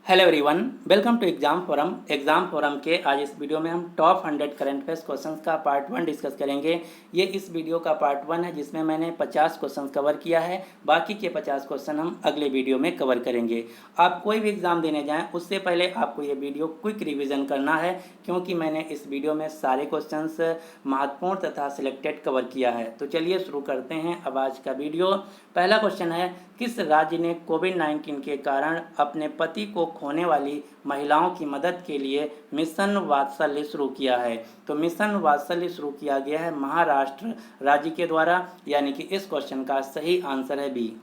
Hello everyone, welcome to exam forum के आज इस वीडियो में हम टॉप 100 करंट अफेयर्स क्वेश्चंस का पार्ट 1 डिस्कस करेंगे। ये इस वीडियो का पार्ट 1 है जिसमें मैंने 50 क्वेश्चंस कवर किया है। बाकी के 50 क्वेश्चन हम अगले वीडियो में कवर करेंगे। आप कोई भी एग्जाम देने जाएं उससे पहले आपको ये वीडियो क्विक रिवीजन करना है, क्योंकि मैंने इस वीडियो में सारे क्वेश्चंस महत्वपूर्ण तथा सिलेक्टेड कवर किया है। तो चलिए शुरू करते हैं अब आज का वीडियो। पहला क्वेश्चन है, किस राज्य ने कोविड-19 के कारण अपने पति को खोने वाली महिलाओं की मदद के लिए मिशन वात्सल्य शुरू किया है? तो मिशन वात्सल्य शुरू किया गया है महाराष्ट्र राज्य के द्वारा, यानी कि इस क्वेश्चन का सही आंसर है बी।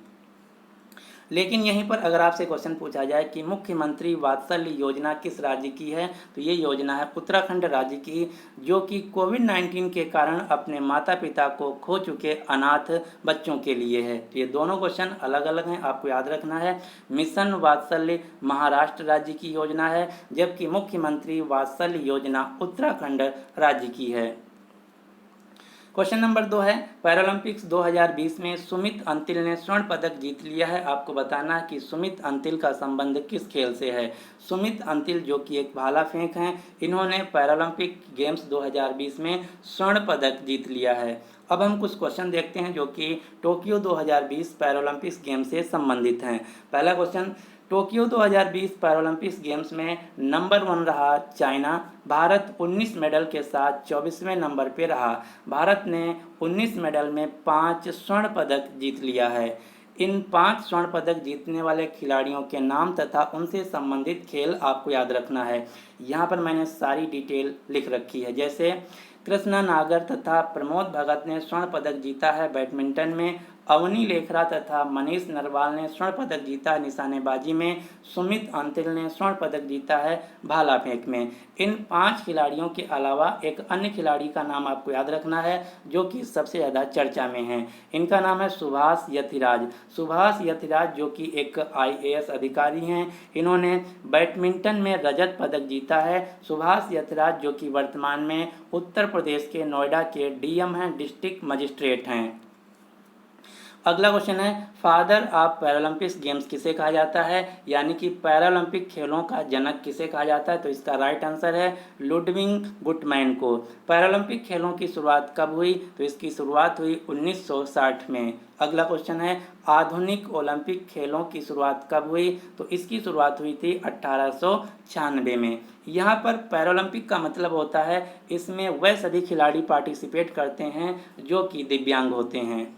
लेकिन यहीं पर अगर आपसे क्वेश्चन पूछा जाए कि मुख्यमंत्री वात्सल्य योजना किस राज्य की है, तो ये योजना है उत्तराखंड राज्य की, जो कि कोविड-19 के कारण अपने माता पिता को खो चुके अनाथ बच्चों के लिए है। तो ये दोनों क्वेश्चन अलग अलग हैं, आपको याद रखना है। मिशन वात्सल्य महाराष्ट्र राज्य की योजना है, जबकि मुख्यमंत्री वात्सल्य योजना उत्तराखंड राज्य की है। क्वेश्चन नंबर 2 है, पैरालंपिक्स 2020 में सुमित अंतिल ने स्वर्ण पदक जीत लिया है। आपको बताना है कि सुमित अंतिल का संबंध किस खेल से है। सुमित अंतिल जो कि एक भाला फेंक हैं, इन्होंने पैरालंपिक गेम्स 2020 में स्वर्ण पदक जीत लिया है। अब हम कुछ क्वेश्चन देखते हैं जो कि टोक्यो 2020 पैरालंपिक्स गेम से संबंधित हैं। पहला क्वेश्चन, टोक्यो 2020 पैरालंपिक्स गेम्स में नंबर 1 रहा चाइना। भारत 19 मेडल के साथ 24वें नंबर पर रहा। भारत ने 19 मेडल में 5 स्वर्ण पदक जीत लिया है। इन 5 स्वर्ण पदक जीतने वाले खिलाड़ियों के नाम तथा उनसे संबंधित खेल आपको याद रखना है। यहाँ पर मैंने सारी डिटेल लिख रखी है। जैसे कृष्णा नागर तथा प्रमोद भगत ने स्वर्ण पदक जीता है बैडमिंटन में। अवनी लेखरा तथा मनीष नरवाल ने स्वर्ण पदक जीता है निशानेबाजी में। सुमित अंतिल ने स्वर्ण पदक जीता है भाला फेंक में। इन 5 खिलाड़ियों के अलावा एक अन्य खिलाड़ी का नाम आपको याद रखना है जो कि सबसे ज़्यादा चर्चा में है। इनका नाम है सुभाष यथिराज। सुभाष यथिराज जो कि एक IAS अधिकारी हैं, इन्होंने बैडमिंटन में रजत पदक जीता है। सुभाष यथिराज जो कि वर्तमान में उत्तर प्रदेश के नोएडा के DM हैं, डिस्ट्रिक्ट मजिस्ट्रेट हैं। अगला क्वेश्चन है, फादर ऑफ पैरालंपिक्स गेम्स किसे कहा जाता है, यानी कि पैरालंपिक खेलों का जनक किसे कहा जाता है? तो इसका राइट आंसर है लुडविग गुटमैन को। पैरालंपिक खेलों की शुरुआत कब हुई? तो इसकी शुरुआत हुई 1960 में। अगला क्वेश्चन है, आधुनिक ओलंपिक खेलों की शुरुआत कब हुई? तो इसकी शुरुआत हुई थी 1896 में। यहाँ पर पैरालंपिक का मतलब होता है इसमें वह सभी खिलाड़ी पार्टिसिपेट करते हैं जो कि दिव्यांग होते हैं।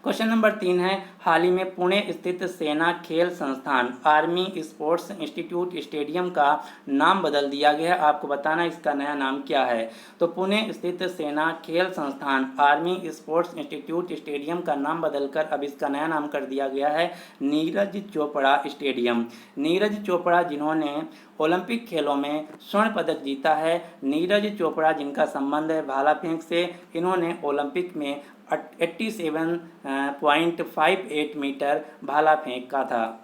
क्वेश्चन नंबर 3 है, हाल ही में पुणे स्थित सेना खेल संस्थान आर्मी स्पोर्ट्स इंस्टीट्यूट स्टेडियम का नाम बदल दिया गया है। आपको बताना इसका नया नाम क्या है। तो पुणे स्थित सेना खेल संस्थान आर्मी स्पोर्ट्स इंस्टीट्यूट स्टेडियम का नाम बदलकर अब इसका नया नाम कर दिया गया है नीरज चोपड़ा स्टेडियम। नीरज चोपड़ा जिन्होंने ओलंपिक खेलों में स्वर्ण पदक जीता है, नीरज चोपड़ा जिनका संबंध है भाला फेंक से, इन्होंने ओलंपिक में 87.58 मीटर भाला फेंक का था।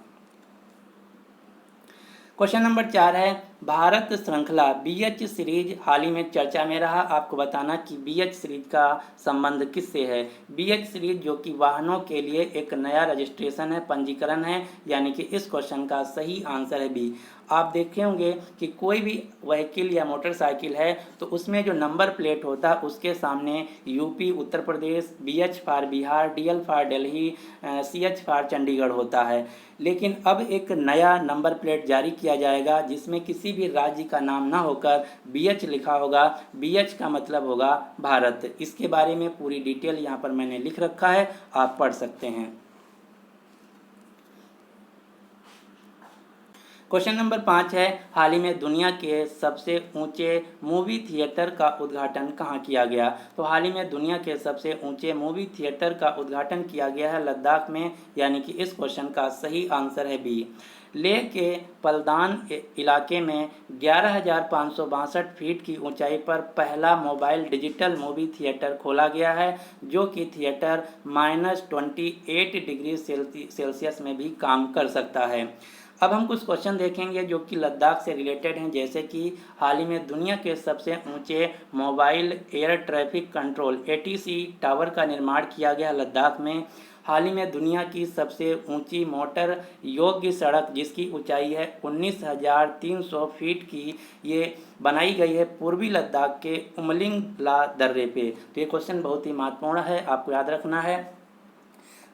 क्वेश्चन नंबर 4 है, भारत श्रृंखला BH सीरीज हाल ही में चर्चा में रहा। आपको बताना कि BH सीरीज का संबंध किससे है। BH सीरीज जो कि वाहनों के लिए एक नया रजिस्ट्रेशन है, पंजीकरण है, यानी कि इस क्वेश्चन का सही आंसर है बी। आप देखे होंगे कि कोई भी व्हीकल या मोटरसाइकिल है तो उसमें जो नंबर प्लेट होता है उसके सामने UP Uttar Pradesh, BH for Bihar, DL for Delhi, CH for Chandigarh होता है। लेकिन अब एक नया नंबर प्लेट जारी किया जाएगा जिसमें किसी भी राज्य का नाम ना होकर BH लिखा होगा। BH का मतलब होगा भारत। इसके बारे में पूरी डिटेल यहाँ पर मैंने लिख रखा है, आप पढ़ सकते हैं। क्वेश्चन नंबर 5 है, हाल ही में दुनिया के सबसे ऊंचे मूवी थिएटर का उद्घाटन कहाँ किया गया? तो हाल ही में दुनिया के सबसे ऊंचे मूवी थिएटर का उद्घाटन किया गया है लद्दाख में, यानी कि इस क्वेश्चन का सही आंसर है बी। लेह के पलदान इलाके में 11,562 फीट की ऊंचाई पर पहला मोबाइल डिजिटल मूवी थिएटर खोला गया है, जो कि थिएटर -28 डिग्री सेल्सियस में भी काम कर सकता है। अब हम कुछ क्वेश्चन देखेंगे जो कि लद्दाख से रिलेटेड हैं, जैसे कि हाल ही में दुनिया के सबसे ऊंचे mobile air traffic control ATC tower का निर्माण किया गया लद्दाख में। हाल ही में दुनिया की सबसे ऊंची मोटर योग्य सड़क जिसकी ऊंचाई है 19,300 फीट की, ये बनाई गई है पूर्वी लद्दाख के उमलिंग ला दर्रे पे। तो ये क्वेश्चन बहुत ही महत्वपूर्ण है, आपको याद रखना है।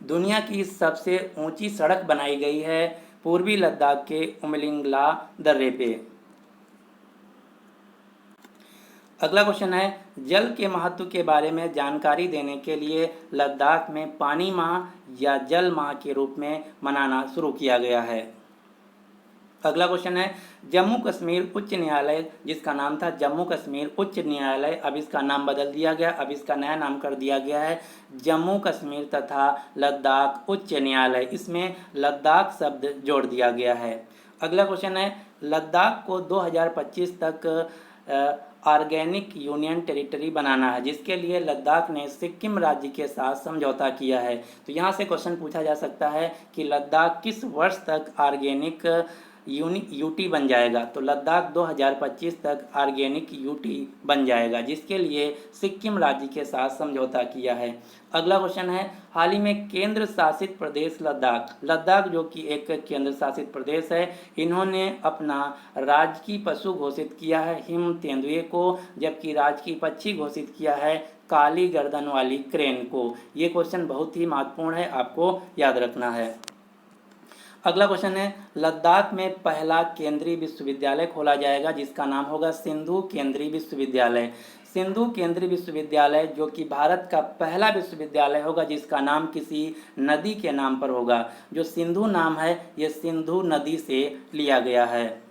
दुनिया की सबसे ऊंची सड़क बनाई गई है पूर्वी लद्दाख के उमलिंगला दर्रे पे। अगला क्वेश्चन है, जल के महत्व के बारे में जानकारी देने के लिए लद्दाख में पानी माह या जल माह के रूप में मनाना शुरू किया गया है। अगला क्वेश्चन है, जम्मू कश्मीर उच्च न्यायालय जिसका नाम था जम्मू कश्मीर उच्च न्यायालय, अब इसका नाम बदल दिया गया, अब इसका नया नाम कर दिया गया है जम्मू कश्मीर तथा लद्दाख उच्च न्यायालय। इसमें लद्दाख शब्द जोड़ दिया गया है। अगला क्वेश्चन है, लद्दाख को 2025 तक ऑर्गेनिक यूनियन टेरिटरी बनाना है, जिसके लिए लद्दाख ने सिक्किम राज्य के साथ समझौता किया है। तो यहाँ से क्वेश्चन पूछा जा सकता है कि लद्दाख किस वर्ष तक ऑर्गेनिक यूटी बन जाएगा। तो लद्दाख 2025 तक ऑर्गेनिक यूटी बन जाएगा, जिसके लिए सिक्किम राज्य के साथ समझौता किया है। अगला क्वेश्चन है, हाल ही में केंद्र शासित प्रदेश लद्दाख जो कि एक केंद्र शासित प्रदेश है, इन्होंने अपना राजकीय पशु घोषित किया है हिम तेंदुए को, जबकि राजकीय पक्षी घोषित किया है काली गर्दन वाली क्रेन को। ये क्वेश्चन बहुत ही महत्वपूर्ण है, आपको याद रखना है। अगला क्वेश्चन है, लद्दाख में पहला केंद्रीय विश्वविद्यालय खोला जाएगा जिसका नाम होगा सिंधु केंद्रीय विश्वविद्यालय। सिंधु केंद्रीय विश्वविद्यालय जो कि भारत का पहला विश्वविद्यालय होगा जिसका नाम किसी नदी के नाम पर होगा। जो सिंधु नाम है ये सिंधु नदी से लिया गया है।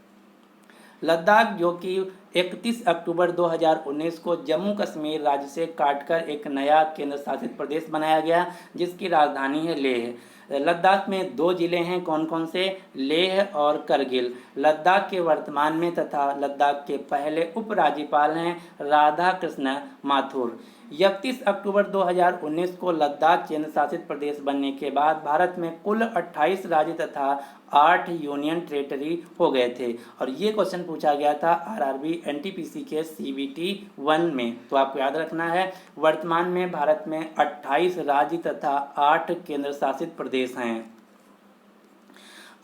लद्दाख जो कि 31 अक्टूबर 2019 को जम्मू कश्मीर राज्य से काटकर एक नया केंद्र शासित प्रदेश बनाया गया, जिसकी राजधानी है लेह। लद्दाख में 2 जिले हैं, कौन कौन से? लेह और करगिल। लद्दाख के वर्तमान में तथा लद्दाख के पहले उपराज्यपाल हैं राधा कृष्ण माथुर। 31 अक्टूबर 2019 को लद्दाख केंद्र शासित प्रदेश बनने के बाद भारत में कुल 28 राज्य तथा 8 यूनियन टेरिटरी हो गए थे। और ये क्वेश्चन पूछा गया था आरआरबी एनटीपीसी के CBT 1 में। तो आपको याद रखना है, वर्तमान में भारत में 28 राज्य तथा 8 केंद्र शासित प्रदेश हैं।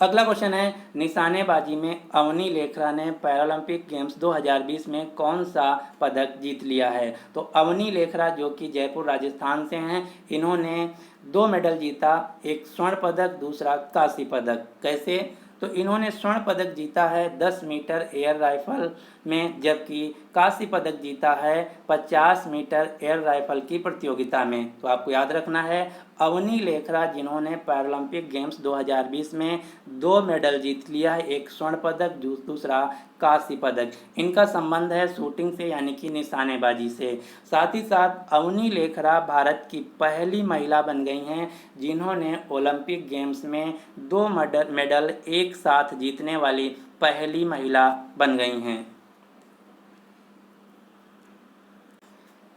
अगला क्वेश्चन है, निशानेबाजी में अवनी लेखरा ने पैरालंपिक गेम्स 2020 में कौन सा पदक जीत लिया है? तो अवनी लेखरा जो कि जयपुर राजस्थान से हैं, इन्होंने 2 मेडल जीता, एक स्वर्ण पदक, दूसरा कांस्य पदक। कैसे? तो इन्होंने स्वर्ण पदक जीता है 10 मीटर एयर राइफल में, जबकि कांस्य पदक जीता है 50 मीटर एयर राइफल की प्रतियोगिता में। तो आपको याद रखना है, अवनी लेखरा जिन्होंने पैरालंपिक गेम्स 2020 में 2 मेडल जीत लिया है, एक स्वर्ण पदक, दूसरा कांस्य पदक। इनका संबंध है शूटिंग से यानी कि निशानेबाजी से। साथ ही साथ अवनी लेखरा भारत की पहली महिला बन गई हैं जिन्होंने ओलंपिक गेम्स में 2 मेडल एक साथ जीतने वाली पहली महिला बन गई हैं।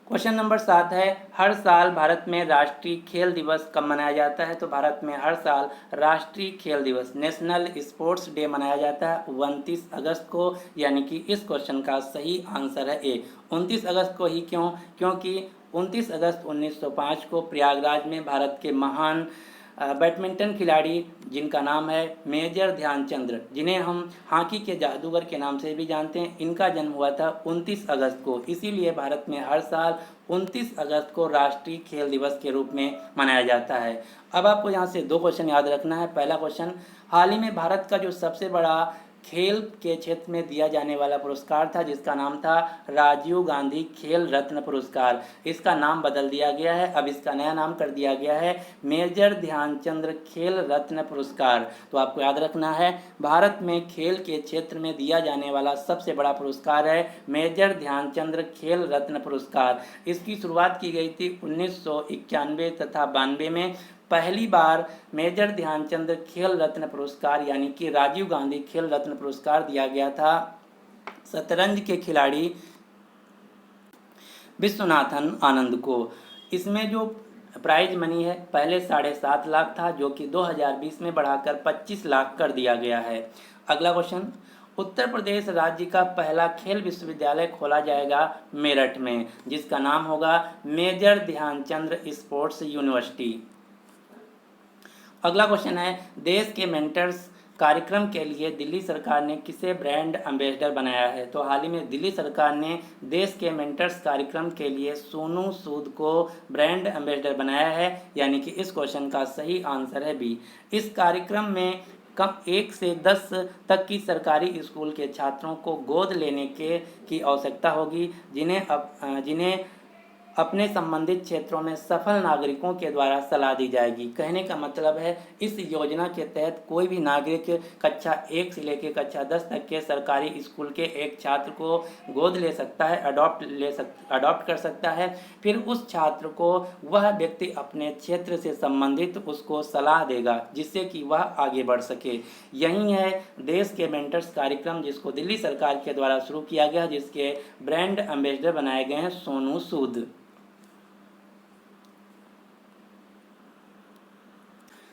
क्वेश्चन नंबर 7 है, हर साल भारत में राष्ट्रीय खेल दिवस कब मनाया जाता है? तो भारत में हर साल राष्ट्रीय खेल दिवस नेशनल स्पोर्ट्स डे मनाया जाता है 29 अगस्त को, यानी कि इस क्वेश्चन का सही आंसर है ए। 29 अगस्त को ही क्यों? क्योंकि 29 अगस्त 1905 को प्रयागराज में भारत के महान बैडमिंटन खिलाड़ी जिनका नाम है मेजर ध्यानचंद्र, जिन्हें हम हॉकी के जादूगर के नाम से भी जानते हैं, इनका जन्म हुआ था 29 अगस्त को। इसीलिए भारत में हर साल 29 अगस्त को राष्ट्रीय खेल दिवस के रूप में मनाया जाता है। अब आपको यहाँ से 2 क्वेश्चन याद रखना है। पहला क्वेश्चन, हाल ही में भारत का जो सबसे बड़ा खेल के क्षेत्र में दिया जाने वाला पुरस्कार था जिसका नाम था राजीव गांधी खेल रत्न पुरस्कार, इसका नाम बदल दिया गया है, अब इसका नया नाम कर दिया गया है मेजर ध्यानचंद्र खेल रत्न पुरस्कार। तो आपको याद रखना है, भारत में खेल के क्षेत्र में दिया जाने वाला सबसे बड़ा पुरस्कार है मेजर ध्यानचंद्र खेल रत्न पुरस्कार। इसकी शुरुआत की गई थी 1991 तथा 92 में। पहली बार मेजर ध्यानचंद खेल रत्न पुरस्कार यानी कि राजीव गांधी खेल रत्न पुरस्कार दिया गया था शतरंज के खिलाड़ी विश्वनाथन आनंद को। इसमें जो प्राइज मनी है पहले 7.5 लाख था, जो कि 2020 में बढ़ाकर 25 लाख कर दिया गया है। अगला क्वेश्चन, उत्तर प्रदेश राज्य का पहला खेल विश्वविद्यालय खोला जाएगा मेरठ में, जिसका नाम होगा मेजर ध्यानचंद स्पोर्ट्स यूनिवर्सिटी। अगला क्वेश्चन है, देश के मेंटर्स कार्यक्रम के लिए दिल्ली सरकार ने किसे ब्रांड एम्बेसडर बनाया है? तो हाल ही में दिल्ली सरकार ने देश के मेंटर्स कार्यक्रम के लिए सोनू सूद को ब्रांड एम्बेसडर बनाया है, यानी कि इस क्वेश्चन का सही आंसर है बी। इस कार्यक्रम में कम 1 से 10 तक की सरकारी स्कूल के छात्रों को गोद लेने की आवश्यकता होगी, जिन्हें अपने संबंधित क्षेत्रों में सफल नागरिकों के द्वारा सलाह दी जाएगी। कहने का मतलब है, इस योजना के तहत कोई भी नागरिक कक्षा 1 से लेकर कक्षा 10 तक के सरकारी स्कूल के एक छात्र को गोद ले सकता है, अडॉप्ट कर सकता है। फिर उस छात्र को वह व्यक्ति अपने क्षेत्र से संबंधित उसको सलाह देगा, जिससे कि वह आगे बढ़ सके। यही है देश के मेंटर्स कार्यक्रम, जिसको दिल्ली सरकार के द्वारा शुरू किया गया, जिसके ब्रांड एम्बेसडर बनाए गए हैं सोनू सूद।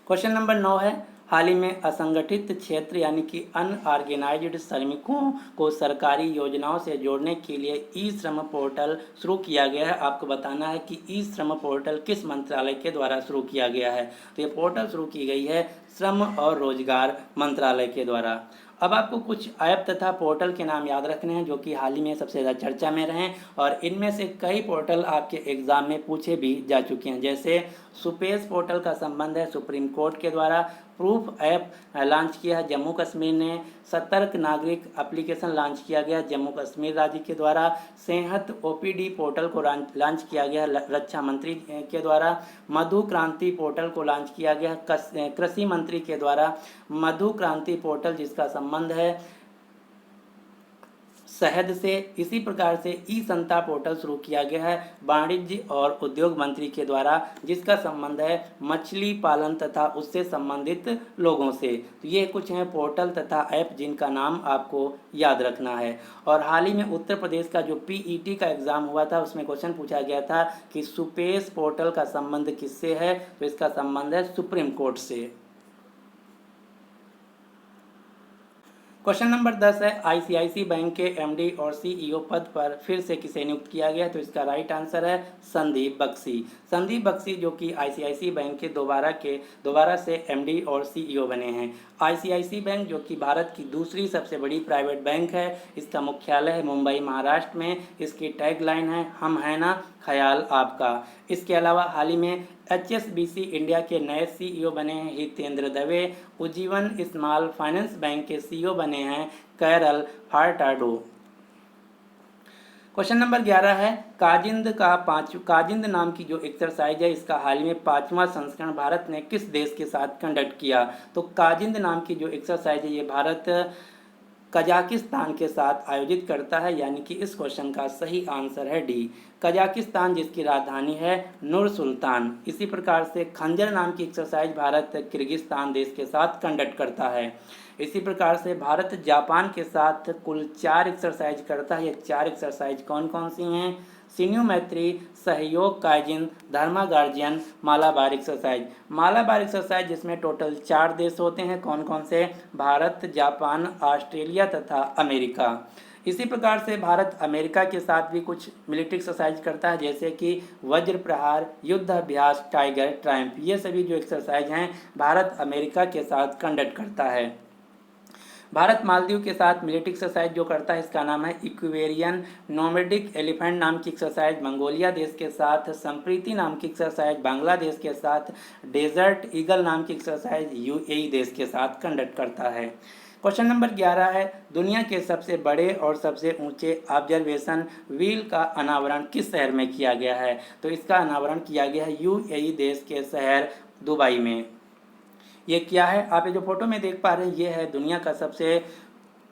क्वेश्चन नंबर 9 है, हाल ही में असंगठित क्षेत्र यानी कि अनऑर्गेनाइज्ड श्रमिकों को सरकारी योजनाओं से जोड़ने के लिए ई श्रम पोर्टल शुरू किया गया है। आपको बताना है कि ई श्रम पोर्टल किस मंत्रालय के द्वारा शुरू किया गया है। तो ये पोर्टल शुरू की गई है श्रम और रोजगार मंत्रालय के द्वारा। अब आपको कुछ ऐप तथा पोर्टल के नाम याद रखने हैं जो कि हाल ही में सबसे ज़्यादा चर्चा में रहे, और इनमें से कई पोर्टल आपके एग्जाम में पूछे भी जा चुके हैं। जैसे सुपेश पोर्टल का संबंध है सुप्रीम कोर्ट के द्वारा, प्रूफ ऐप लॉन्च किया है जम्मू कश्मीर ने, सतर्क नागरिक एप्लीकेशन लॉन्च किया गया जम्मू कश्मीर राज्य के द्वारा, सेहत ओपीडी पोर्टल को लॉन्च किया गया रक्षा मंत्री के द्वारा, मधु क्रांति पोर्टल को लॉन्च किया गया कृषि मंत्री के द्वारा। मधु क्रांति पोर्टल जिसका संबंध है शहद से। इसी प्रकार से ई संता पोर्टल शुरू किया गया है वाणिज्य और उद्योग मंत्री के द्वारा, जिसका संबंध है मछली पालन तथा उससे संबंधित लोगों से। तो ये कुछ हैं पोर्टल तथा ऐप जिनका नाम आपको याद रखना है। और हाल ही में उत्तर प्रदेश का जो पीईटी का एग्जाम हुआ था, उसमें क्वेश्चन पूछा गया था कि सुपेश पोर्टल का संबंध किससे है? तो इसका संबंध है सुप्रीम कोर्ट से। क्वेश्चन नंबर 10 है, आईसीआईसी बैंक के एमडी और सीईओ पद पर फिर से किसे नियुक्त किया गया? तो इसका राइट आंसर है संदीप बख्शी। संदीप बख्शी जो कि आईसीआईसी बैंक के दोबारा से एमडी और सीईओ बने हैं। आईसीआईसी बैंक जो कि भारत की दूसरी सबसे बड़ी प्राइवेट बैंक है, इसका मुख्यालय है मुंबई महाराष्ट्र में। इसकी टैगलाइन है, हम है ना ख्याल आपका। इसके अलावा हाल ही में एचएसबीसी इंडिया के नए सीईओ बने हैं Hitendra Dave. Ujjivan small finance bank के सीईओ बने हैं कैरल फार्टाडो। क्वेश्चन नंबर 11 है, काजिंद नाम की जो एक्सरसाइज है, इसका हाल ही में 5वां संस्करण भारत ने किस देश के साथ कंडक्ट किया? तो काजिंद नाम की जो एक्सरसाइज है, ये भारत कजाकिस्तान के साथ आयोजित करता है, यानी कि इस क्वेश्चन का सही आंसर है डी, कजाकिस्तान, जिसकी राजधानी है नूर सुल्तान। इसी प्रकार से खंजर नाम की एक्सरसाइज भारत किर्गिस्तान देश के साथ कंडक्ट करता है। इसी प्रकार से भारत जापान के साथ कुल 4 एक्सरसाइज करता है। ये 4 एक्सरसाइज कौन कौन सी हैं? Shinyuu Maitri, Sahyog Kaijin, Dharma guardian, Malabar exercise. Malabar exercise जिसमें टोटल 4 देश होते हैं, कौन कौन से? भारत, जापान, ऑस्ट्रेलिया तथा अमेरिका। इसी प्रकार से भारत अमेरिका के साथ भी कुछ मिलिट्री एक्सरसाइज करता है, जैसे कि वज्र प्रहार, युद्ध अभ्यास, टाइगर ट्रायम्फ। ये सभी जो एक्सरसाइज हैं भारत अमेरिका के साथ कंडक्ट करता है। भारत मालदीव के साथ मिलिट्री एक्सरसाइज जो करता है, इसका नाम है इक्वेरियन। नोमैडिक एलिफेंट नाम की एक्सरसाइज मंगोलिया देश के साथ, संप्रीति नाम की एक्सरसाइज बांग्लादेश के साथ, डेजर्ट ईगल नाम की एक्सरसाइज यूएई देश के साथ कंडक्ट करता है। क्वेश्चन नंबर 11 है, दुनिया के सबसे बड़े और सबसे ऊंचे ऑब्जर्वेशन व्हील का अनावरण किस शहर में किया गया है? तो इसका अनावरण किया गया है यूएई देश के शहर दुबई में। ये क्या है? आप ये जो फोटो में देख पा रहे हैं, ये है दुनिया का सबसे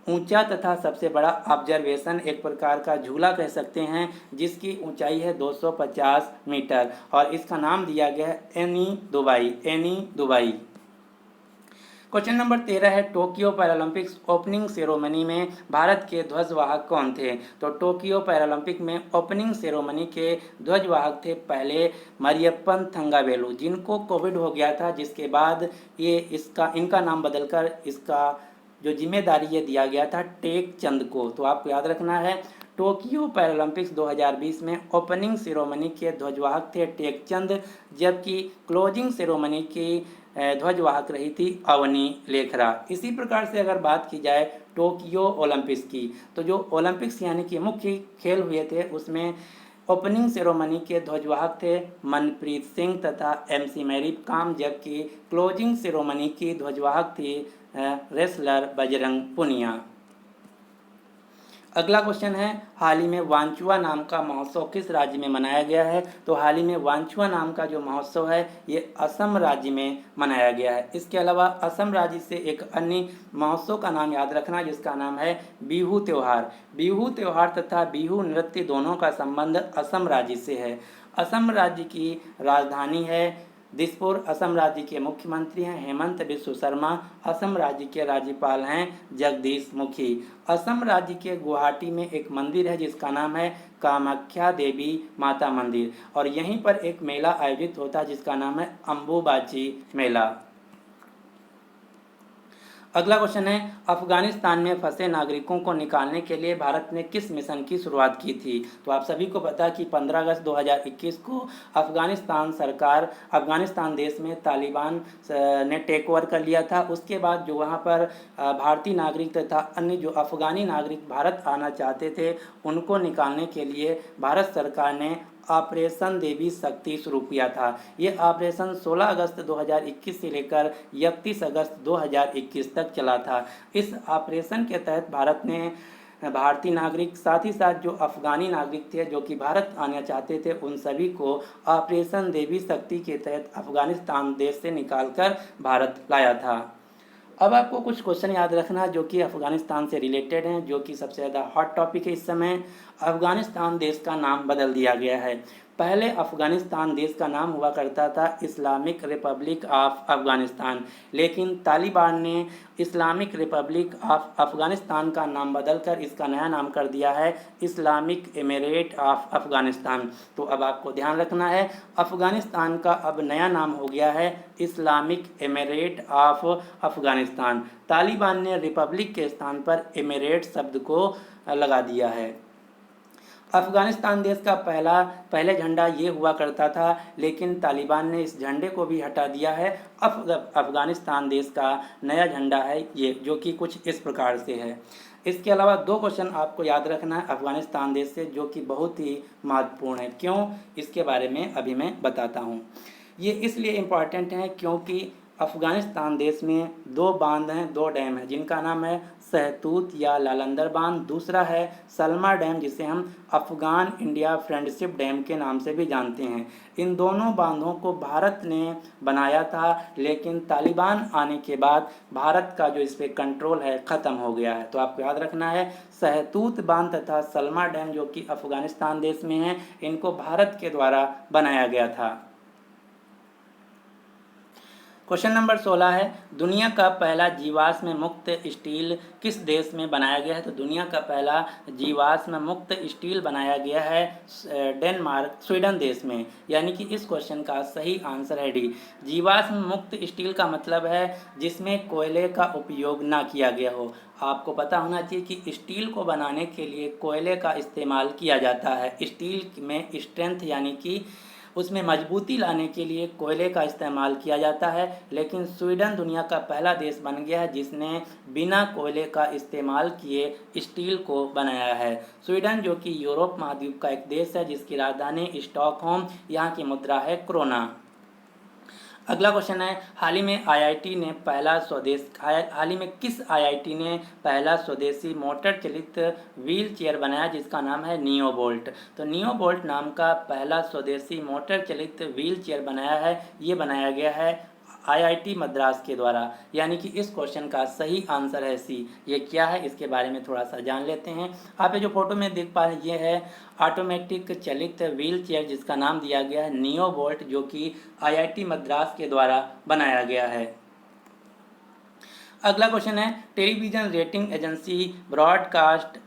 ऊंचा तथा सबसे बड़ा ऑब्जर्वेशन, एक प्रकार का झूला कह सकते हैं, जिसकी ऊंचाई है 250 मीटर, और इसका नाम दिया गया है एनी दुबई। क्वेश्चन नंबर 13 है, टोक्यो पैरालंपिक्स ओपनिंग सेरेमनी में भारत के ध्वजवाहक कौन थे? तो टोक्यो पैरालंपिक में ओपनिंग सेरेमनी के ध्वजवाहक थे पहले मरियप्पन थंगावेलु, जिनको कोविड हो गया था, जिसके बाद इनका नाम बदलकर इसका जो जिम्मेदारी ये दिया गया था टेक चंद को। तो आपको याद रखना है, टोक्यो पैरालंपिक्स 2020 में ओपनिंग सेरेमनी के ध्वजवाहक थे टेक चंद, जबकि क्लोजिंग सेरेमनी की ध्वजवाहक रही थी अवनी लेखरा। इसी प्रकार से अगर बात की जाए टोक्यो ओलंपिक्स की, तो जो ओलंपिक्स यानी कि मुख्य खेल हुए थे उसमें ओपनिंग सेरेमनी के ध्वजवाहक थे मनप्रीत सिंह तथा MC मैरी कॉम, जबकि क्लोजिंग सेरेमनी की ध्वजवाहक थी रेसलर बजरंग पुनिया। अगला क्वेश्चन है, हाल ही में वांचुआ नाम का महोत्सव किस राज्य में मनाया गया है? तो हाल ही में वांचुआ नाम का जो महोत्सव है ये असम राज्य में मनाया गया है। इसके अलावा असम राज्य से एक अन्य महोत्सव का नाम याद रखना जिसका नाम है बिहू त्यौहार। बिहू त्यौहार तथा बिहू नृत्य दोनों का संबंध असम राज्य से है। असम राज्य की राजधानी है दिसपुर। असम राज्य के मुख्यमंत्री हैं हेमंत बिस्व शर्मा। असम राज्य के राज्यपाल हैं जगदीश मुखी। असम राज्य के गुवाहाटी में एक मंदिर है जिसका नाम है कामाख्या देवी माता मंदिर, और यहीं पर एक मेला आयोजित होता है जिसका नाम है अम्बुबाची मेला। अगला क्वेश्चन है, अफगानिस्तान में फंसे नागरिकों को निकालने के लिए भारत ने किस मिशन की शुरुआत की थी? तो आप सभी को पता है कि 15 अगस्त 2021 को अफगानिस्तान देश में तालिबान ने टेक ओवर कर लिया था। उसके बाद जो वहाँ पर भारतीय नागरिक तथा अन्य जो अफगानी नागरिक भारत आना चाहते थे उनको निकालने के लिए भारत सरकार ने ऑपरेशन देवी शक्ति शुरू किया था। ये ऑपरेशन 16 अगस्त 2021 से लेकर 31 अगस्त 2021 तक चला था। इस ऑपरेशन के तहत भारत ने भारतीय नागरिक साथ ही साथ जो अफगानी नागरिक थे जो कि भारत आना चाहते थे उन सभी को ऑपरेशन देवी शक्ति के तहत अफगानिस्तान देश से निकालकर भारत लाया था। अब आपको कुछ क्वेश्चन याद रखना जो कि अफगानिस्तान से रिलेटेड हैं, जो कि सबसे ज़्यादा हॉट टॉपिक है इस समय। अफगानिस्तान देश का नाम बदल दिया गया है। पहले अफगानिस्तान देश का नाम हुआ करता था इस्लामिक रिपब्लिक ऑफ अफगानिस्तान, लेकिन तालिबान ने इस्लामिक रिपब्लिक ऑफ अफगानिस्तान का नाम बदलकर इसका नया नाम कर दिया है इस्लामिक एमिरेट ऑफ अफगानिस्तान। तो अब आपको ध्यान रखना है अफगानिस्तान का अब नया नाम हो गया है Islamic emirate of Afghanistan. Taliban ने रिपब्लिक के स्थान पर एमिरेट शब्द को लगा दिया है। अफगानिस्तान देश का पहले झंडा ये हुआ करता था, लेकिन तालिबान ने इस झंडे को भी हटा दिया है। अफगानिस्तान देश का नया झंडा है ये, जो कि कुछ इस प्रकार से है। इसके अलावा दो क्वेश्चन आपको याद रखना है अफगानिस्तान देश से जो कि बहुत ही महत्वपूर्ण है। क्यों, इसके बारे में अभी मैं बताता हूँ। ये इसलिए इम्पॉर्टेंट है क्योंकि अफगानिस्तान देश में दो बांध हैं, दो डैम हैं जिनका नाम है सहतूत या लालंदर बांध, दूसरा है सलमा डैम जिसे हम अफगान इंडिया फ्रेंडशिप डैम के नाम से भी जानते हैं। इन दोनों बांधों को भारत ने बनाया था, लेकिन तालिबान आने के बाद भारत का जो इस पर कंट्रोल है ख़त्म हो गया है। तो आपको याद रखना है सहतूत बांध तथा सलमा डैम जो कि अफगानिस्तान देश में है इनको भारत के द्वारा बनाया गया था। क्वेश्चन नंबर 16 है, दुनिया का पहला जीवाश्म मुक्त स्टील किस देश में बनाया गया है? तो दुनिया का पहला जीवाश्म मुक्त स्टील बनाया गया है स्वीडन देश में, यानी कि इस क्वेश्चन का सही आंसर है डी। जीवाश्म मुक्त स्टील का मतलब है जिसमें कोयले का उपयोग ना किया गया हो। आपको पता होना चाहिए कि स्टील को बनाने के लिए कोयले का इस्तेमाल किया जाता है। स्टील में स्ट्रेंथ यानी कि उसमें मजबूती लाने के लिए कोयले का इस्तेमाल किया जाता है, लेकिन स्वीडन दुनिया का पहला देश बन गया है जिसने बिना कोयले का इस्तेमाल किए स्टील को बनाया है। स्वीडन जो कि यूरोप महाद्वीप का एक देश है जिसकी राजधानी स्टॉकहोम, यहाँ की मुद्रा है क्रोना। अगला क्वेश्चन है, हाल ही में किस आईआईटी ने पहला स्वदेशी मोटर चलित व्हील चेयर बनाया जिसका नाम है नियोबोल्ट? तो नियोबोल्ट नाम का पहला स्वदेशी मोटर चलित व्हील चेयर बनाया गया है आईआईटी मद्रास के द्वारा, यानी कि इस क्वेश्चन का सही आंसर है सी। ये क्या है इसके बारे में थोड़ा सा जान लेते हैं। आप ये जो फोटो में देख पा रहे हैं ये है ऑटोमेटिक चलित व्हील चेयर जिसका नाम दिया गया है नियोबोल्ट, जो कि आईआईटी मद्रास के द्वारा बनाया गया है। अगला क्वेश्चन है, television rating agency broadcast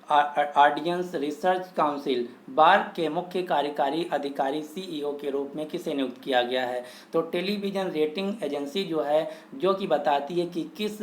audience research council BARC के मुख्य कार्यकारी अधिकारी सीईओ के रूप में किसे नियुक्त किया गया है? तो टेलीविजन रेटिंग एजेंसी जो है जो कि बताती है कि किस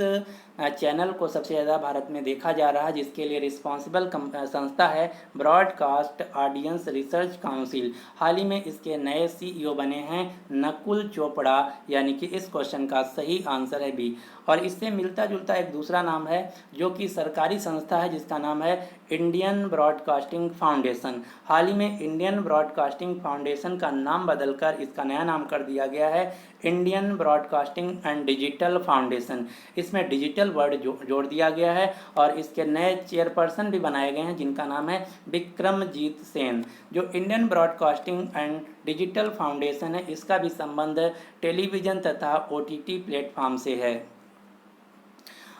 चैनल को सबसे ज़्यादा भारत में देखा जा रहा है, जिसके लिए रिस्पॉन्सिबल संस्था है ब्रॉडकास्ट ऑडियंस रिसर्च काउंसिल। हाल ही में इसके नए CEO बने हैं नकुल चोपड़ा, यानी कि इस क्वेश्चन का सही आंसर है बी। और इससे मिलता जुलता एक दूसरा नाम है जो कि सरकारी संस्था है, जिसका नाम है इंडियन ब्रॉडकास्टिंग फाउंडेशन। हाल ही में इंडियन ब्रॉडकास्टिंग फाउंडेशन का नाम बदलकर इसका नया नाम कर दिया गया है Indian broadcasting and digital foundation. इसमें डिजिटल वर्ड जोड़ दिया गया है और इसके नए चेयरपर्सन भी बनाए गए हैं, जिनका नाम है विक्रमजीत सेन। जो Indian broadcasting and digital foundation है, इसका भी संबंध टेलीविज़न तथा OTT प्लेटफॉर्म से है।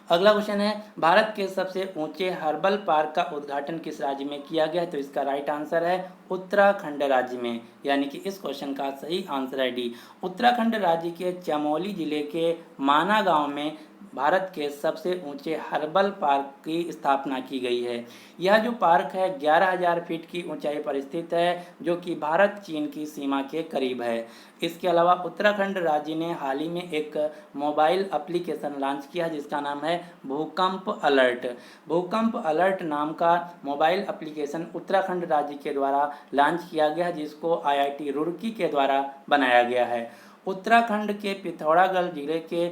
अगला क्वेश्चन है, भारत के सबसे ऊंचे हर्बल पार्क का उद्घाटन किस राज्य में किया गया है? तो इसका राइट आंसर है उत्तराखंड राज्य में, यानी कि इस क्वेश्चन का सही आंसर है डी। उत्तराखंड राज्य के चमोली जिले के माना गांव में भारत के सबसे ऊंचे हर्बल पार्क की स्थापना की गई है। यह जो पार्क है 11,000 फीट की ऊंचाई पर स्थित है, जो कि भारत चीन की सीमा के करीब है। इसके अलावा उत्तराखंड राज्य ने हाल ही में एक मोबाइल एप्लीकेशन लॉन्च किया, जिसका नाम है भूकंप अलर्ट। भूकंप अलर्ट नाम का मोबाइल एप्लीकेशन उत्तराखंड राज्य के द्वारा लॉन्च किया गया, जिसको IIT रुड़की के द्वारा बनाया गया है। उत्तराखंड के पिथौरागढ़ जिले के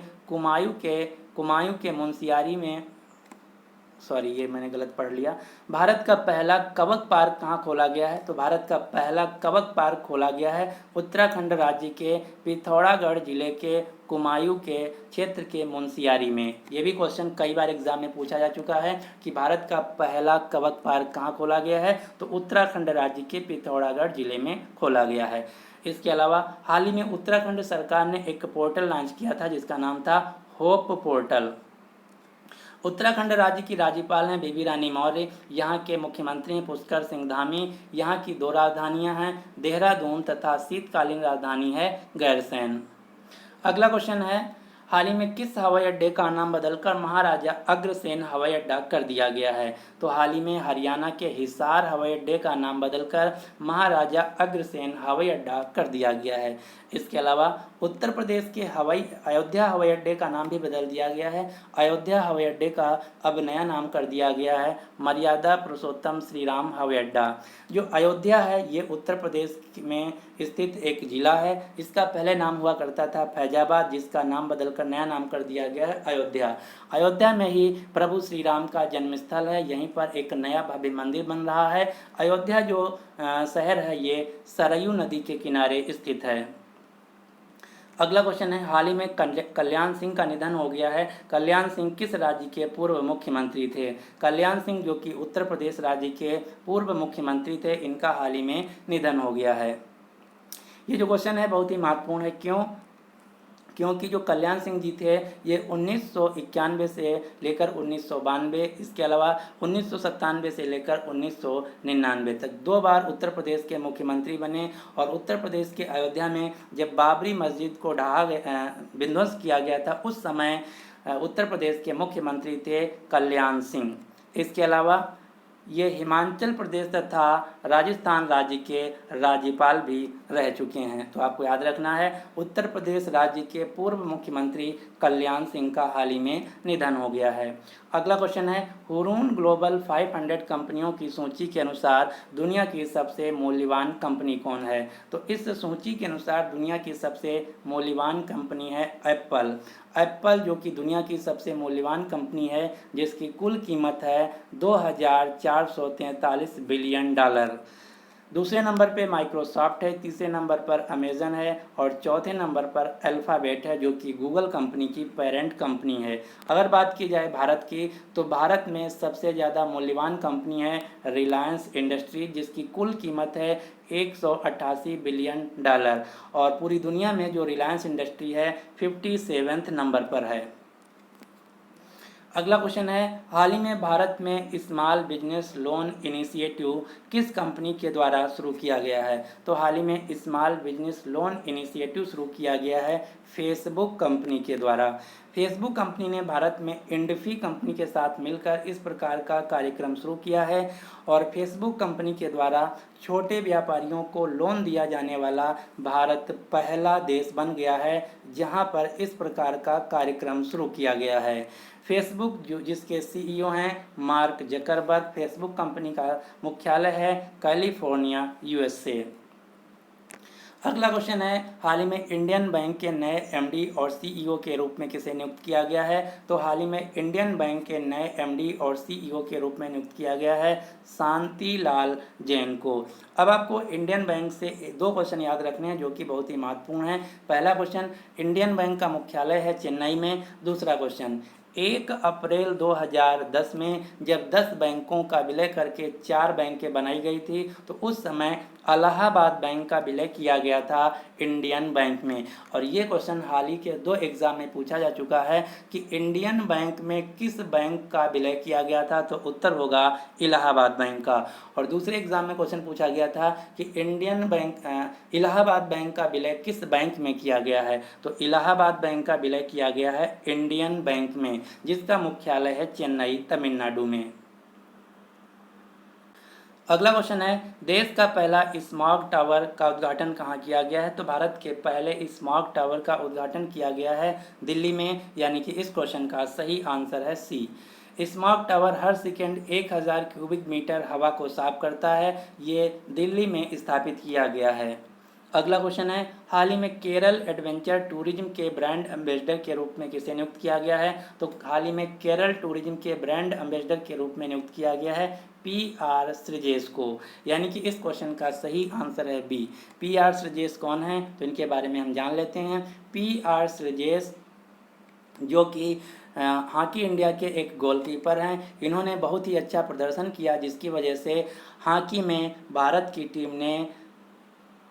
कुमायूं के मुनस्यारी में, सॉरी ये मैंने गलत पढ़ लिया। भारत का पहला कवक पार्क कहाँ खोला गया है? तो भारत का पहला कवक पार्क खोला गया है उत्तराखंड राज्य के पिथौरागढ़ जिले के कुमायूं के क्षेत्र के मुनस्यारी में। ये भी क्वेश्चन कई बार एग्जाम में पूछा जा चुका है कि भारत का पहला कवक पार्क कहाँ खोला गया है? तो उत्तराखंड राज्य के पिथौरागढ़ जिले में खोला गया है। इसके अलावा हाल ही में उत्तराखंड सरकार ने एक पोर्टल लॉन्च किया था, जिसका नाम था होप पोर्टल। उत्तराखंड राज्य की राज्यपाल हैं बेबी रानी मौर्य। यहाँ के मुख्यमंत्री हैं पुष्कर सिंह धामी। यहाँ की 2 राजधानियाँ हैं देहरादून तथा शीतकालीन राजधानी है गैरसैंण। अगला क्वेश्चन है, हाल ही में किस हवाई अड्डे का नाम बदलकर महाराजा अग्रसेन हवाई अड्डा कर दिया गया है? तो हाल ही में हरियाणा के हिसार हवाई अड्डे का नाम बदलकर महाराजा अग्रसेन हवाई अड्डा कर दिया गया है। इसके अलावा उत्तर प्रदेश के अयोध्या हवाई अड्डे का नाम भी बदल दिया गया है। अयोध्या हवाई अड्डे का अब नया नाम कर दिया गया है मर्यादा पुरुषोत्तम श्री राम हवाई अड्डा। जो अयोध्या है ये उत्तर प्रदेश में स्थित एक जिला है। इसका पहले नाम हुआ करता था फैजाबाद, जिसका नाम बदलकर नया नाम कर दिया गया है अयोध्या। अयोध्या में ही प्रभु श्री राम का जन्मस्थल है। यहीं पर एक नया भव्य मंदिर बन रहा है। अयोध्या जो शहर है ये सरयू नदी के किनारे स्थित है। अगला क्वेश्चन है, हाल ही में कल्याण सिंह का निधन हो गया है। कल्याण सिंह किस राज्य के पूर्व मुख्यमंत्री थे? कल्याण सिंह जो कि उत्तर प्रदेश राज्य के पूर्व मुख्यमंत्री थे, इनका हाल ही में निधन हो गया है। ये जो क्वेश्चन है बहुत ही महत्वपूर्ण है। क्योंकि जो कल्याण सिंह जी थे ये 1991 से लेकर 1992, इसके अलावा 1997 से लेकर 1999 तक 2 बार उत्तर प्रदेश के मुख्यमंत्री बने। और उत्तर प्रदेश के अयोध्या में जब बाबरी मस्जिद को विध्वंस किया गया था, उस समय उत्तर प्रदेश के मुख्यमंत्री थे कल्याण सिंह। इसके अलावा ये हिमाचल प्रदेश तथा राजस्थान राज्य के राज्यपाल भी रह चुके हैं। तो आपको याद रखना है उत्तर प्रदेश राज्य के पूर्व मुख्यमंत्री कल्याण सिंह का हाल ही में निधन हो गया है। अगला क्वेश्चन है, हुरून ग्लोबल 500 कंपनियों की सूची के अनुसार दुनिया की सबसे मूल्यवान कंपनी कौन है? तो इस सूची के अनुसार दुनिया की सबसे मूल्यवान कंपनी है एप्पल। एप्पल जो कि दुनिया की सबसे मूल्यवान कंपनी है, जिसकी कुल कीमत है $2,443 बिलियन। दूसरे नंबर पे माइक्रोसॉफ्ट है, तीसरे नंबर पर अमेजन है और चौथे नंबर पर अल्फ़ाबेट है, जो कि गूगल कंपनी की पेरेंट कंपनी है। अगर बात की जाए भारत की, तो भारत में सबसे ज़्यादा मूल्यवान कंपनी है रिलायंस इंडस्ट्रीज, जिसकी कुल कीमत है $188 बिलियन। और पूरी दुनिया में जो रिलायंस इंडस्ट्री है 57वें नंबर पर है। अगला क्वेश्चन है, हाल ही में भारत में स्मॉल बिजनेस लोन इनिशिएटिव किस कंपनी के द्वारा शुरू किया गया है? तो हाल ही में स्मॉल बिजनेस लोन इनिशिएटिव शुरू किया गया है फेसबुक कंपनी के द्वारा। फेसबुक कंपनी ने भारत में इंडफी कंपनी के साथ मिलकर इस प्रकार का कार्यक्रम शुरू किया है और फेसबुक कंपनी के द्वारा छोटे व्यापारियों को लोन दिया जाने वाला भारत पहला देश बन गया है जहां पर इस प्रकार का कार्यक्रम शुरू किया गया है। फेसबुक जिसके सीईओ हैं मार्क जकरबर्ग, फेसबुक कंपनी का मुख्यालय है कैलिफोर्निया, यूएसए। अगला क्वेश्चन है, हाल ही में इंडियन बैंक के नए एमडी और सीईओ के रूप में किसे नियुक्त किया गया है? तो हाल ही में इंडियन बैंक के नए एमडी और सीईओ के रूप में नियुक्त किया गया है शांति लाल जैन को। अब आपको इंडियन बैंक से दो क्वेश्चन याद रखने हैं जो कि बहुत ही महत्वपूर्ण है। पहला क्वेश्चन, इंडियन बैंक का मुख्यालय है चेन्नई में। दूसरा क्वेश्चन, 1 अप्रैल 2010 में जब 10 बैंकों का विलय करके 4 बैंकें बनाई गई थी तो उस समय इलाहाबाद बैंक का विलय किया गया था इंडियन बैंक में। और ये क्वेश्चन हाल ही के 2 एग्जाम में पूछा जा चुका है कि इंडियन बैंक में किस बैंक का विलय किया गया था, तो उत्तर होगा इलाहाबाद बैंक का। और दूसरे एग्जाम में क्वेश्चन पूछा गया था कि इंडियन बैंक इलाहाबाद बैंक का विलय किस बैंक में किया गया है, तो इलाहाबाद बैंक का विलय किया गया है इंडियन बैंक में जिसका मुख्यालय है चेन्नई, तमिलनाडु में। अगला क्वेश्चन है, देश का पहला स्मॉग टावर का उद्घाटन कहाँ किया गया है? तो भारत के पहले स्मॉग टावर का उद्घाटन किया गया है दिल्ली में, यानी कि इस क्वेश्चन का सही आंसर है सी। स्मॉग टावर हर सेकेंड 1000 क्यूबिक मीटर हवा को साफ करता है। ये दिल्ली में स्थापित किया गया है। अगला क्वेश्चन है, हाल ही में केरल एडवेंचर टूरिज्म के ब्रांड एम्बेसडर के रूप में किसे नियुक्त किया गया है? तो हाल ही में केरल टूरिज्म के ब्रांड एम्बेसडर के रूप में नियुक्त किया गया है PR श्रीजेश को, यानी कि इस क्वेश्चन का सही आंसर है बी। PR श्रीजेश कौन है, तो इनके बारे में हम जान लेते हैं। PR श्रीजेश जो कि हॉकी इंडिया के एक गोलकीपर हैं। इन्होंने बहुत ही अच्छा प्रदर्शन किया जिसकी वजह से हॉकी में भारत की टीम ने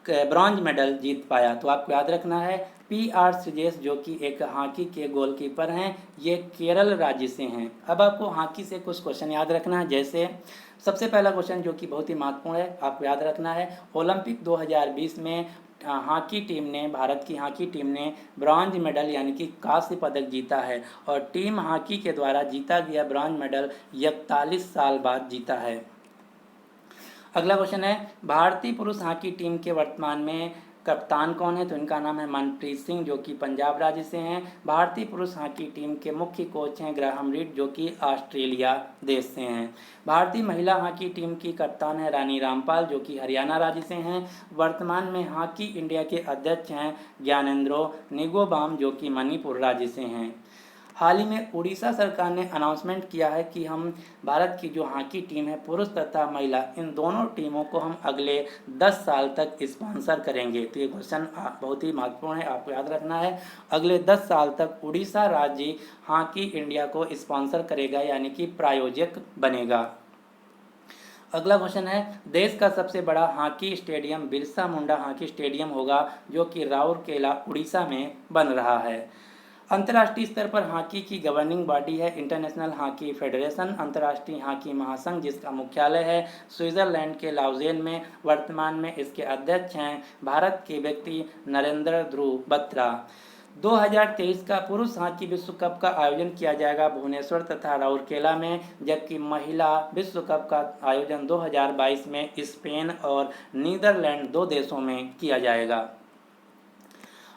ब्रॉन्ज मेडल जीत पाया। तो आपको याद रखना है PR श्रीजेश जो कि एक हॉकी के गोलकीपर हैं, ये केरल राज्य से हैं। अब आपको हॉकी से कुछ क्वेश्चन याद रखना है, जैसे सबसे पहला क्वेश्चन जो कि बहुत ही महत्वपूर्ण है, आपको याद रखना है ओलंपिक 2020 में हॉकी टीम ने, भारत की हॉकी टीम ने ब्रॉन्ज मेडल यानी कि कांस्य पदक जीता है और टीम हॉकी के द्वारा जीता गया ब्रॉन्ज मेडल 41 साल बाद जीता है। अगला क्वेश्चन है, भारतीय पुरुष हॉकी टीम के वर्तमान में कप्तान कौन है? तो इनका नाम है मनप्रीत सिंह जो कि पंजाब राज्य से हैं। भारतीय पुरुष हॉकी टीम के मुख्य कोच हैं ग्राहम रीड जो कि ऑस्ट्रेलिया देश से हैं। भारतीय महिला हॉकी टीम की कप्तान है रानी रामपाल जो कि हरियाणा राज्य से हैं। वर्तमान में हॉकी इंडिया के अध्यक्ष हैं ज्ञानेंद्रो निगोबाम जो कि मणिपुर राज्य से हैं। हाल ही में उड़ीसा सरकार ने अनाउंसमेंट किया है कि हम भारत की जो हॉकी टीम है पुरुष तथा महिला, इन दोनों टीमों को हम अगले 10 साल तक स्पॉन्सर करेंगे। तो ये क्वेश्चन बहुत ही महत्वपूर्ण है, आपको याद रखना है। अगले 10 साल तक उड़ीसा राज्य हॉकी इंडिया को स्पॉन्सर करेगा यानी कि प्रायोजक बनेगा। अगला क्वेश्चन है, देश का सबसे बड़ा hockey stadium Birsa Munda hockey stadium होगा जो कि राउरकेला उड़ीसा में बन रहा है। अंतर्राष्ट्रीय स्तर पर हॉकी की गवर्निंग बॉडी है इंटरनेशनल हॉकी फेडरेशन, अंतर्राष्ट्रीय हॉकी महासंघ जिसका मुख्यालय है स्विट्जरलैंड के लाउजेन में। वर्तमान में इसके अध्यक्ष हैं भारत के व्यक्ति नरेंद्र ध्रुव बत्रा। 2023 का पुरुष हॉकी विश्व कप का आयोजन किया जाएगा भुवनेश्वर तथा राउरकेला में, जबकि महिला विश्व कप का आयोजन 2022 में स्पेन और नीदरलैंड 2 देशों में किया जाएगा।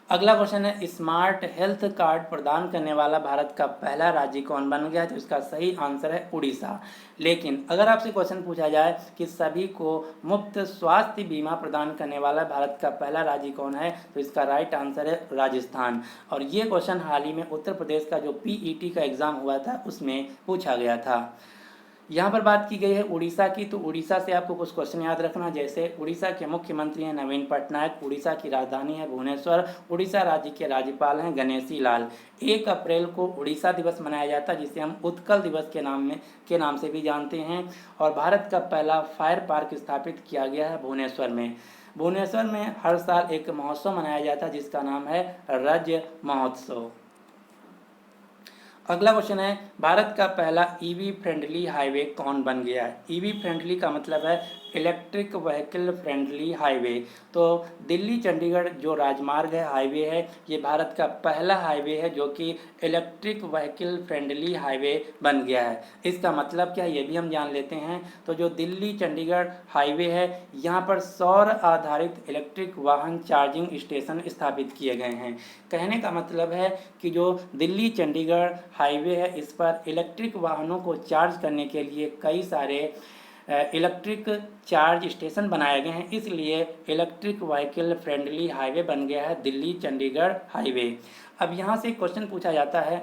अगला क्वेश्चन है, स्मार्ट हेल्थ कार्ड प्रदान करने वाला भारत का पहला राज्य कौन बन गया? तो इसका सही आंसर है उड़ीसा। लेकिन अगर आपसे क्वेश्चन पूछा जाए कि सभी को मुफ्त स्वास्थ्य बीमा प्रदान करने वाला भारत का पहला राज्य कौन है, तो इसका राइट आंसर है राजस्थान। और ये क्वेश्चन हाल ही में उत्तर प्रदेश का जो PET का एग्जाम हुआ था उसमें पूछा गया था। यहाँ पर बात की गई है उड़ीसा की, तो उड़ीसा से आपको कुछ क्वेश्चन याद रखना, जैसे उड़ीसा के मुख्यमंत्री हैं नवीन पटनायक, उड़ीसा की राजधानी है भुवनेश्वर, उड़ीसा राज्य के राज्यपाल हैं गणेशी लाल। 1 अप्रैल को उड़ीसा दिवस मनाया जाता है जिसे हम उत्कल दिवस के नाम से भी जानते हैं। और भारत का पहला फायर पार्क स्थापित किया गया है भुवनेश्वर में। भुवनेश्वर में हर साल एक महोत्सव मनाया जाता है जिसका नाम है रज महोत्सव। अगला क्वेश्चन है, भारत का पहला EV फ्रेंडली हाईवे कौन बन गया है? EV फ्रेंडली का मतलब है इलेक्ट्रिक व्हीकल फ्रेंडली हाईवे। तो दिल्ली चंडीगढ़ जो राजमार्ग है, हाईवे है, ये भारत का पहला हाईवे है जो कि इलेक्ट्रिक व्हीकल फ्रेंडली हाईवे बन गया है। इसका मतलब क्या है ये भी हम जान लेते हैं। तो जो दिल्ली चंडीगढ़ हाईवे है, यहाँ पर सौर आधारित इलेक्ट्रिक वाहन चार्जिंग स्टेशन स्थापित किए गए हैं। कहने का मतलब है कि जो दिल्ली चंडीगढ़ हाईवे है, इस पर इलेक्ट्रिक वाहनों को चार्ज करने के लिए कई सारे इलेक्ट्रिक चार्ज स्टेशन बनाए गए हैं, इसलिए इलेक्ट्रिक व्हीकल फ्रेंडली हाईवे बन गया है दिल्ली चंडीगढ़ हाईवे। अब यहाँ से क्वेश्चन पूछा जाता है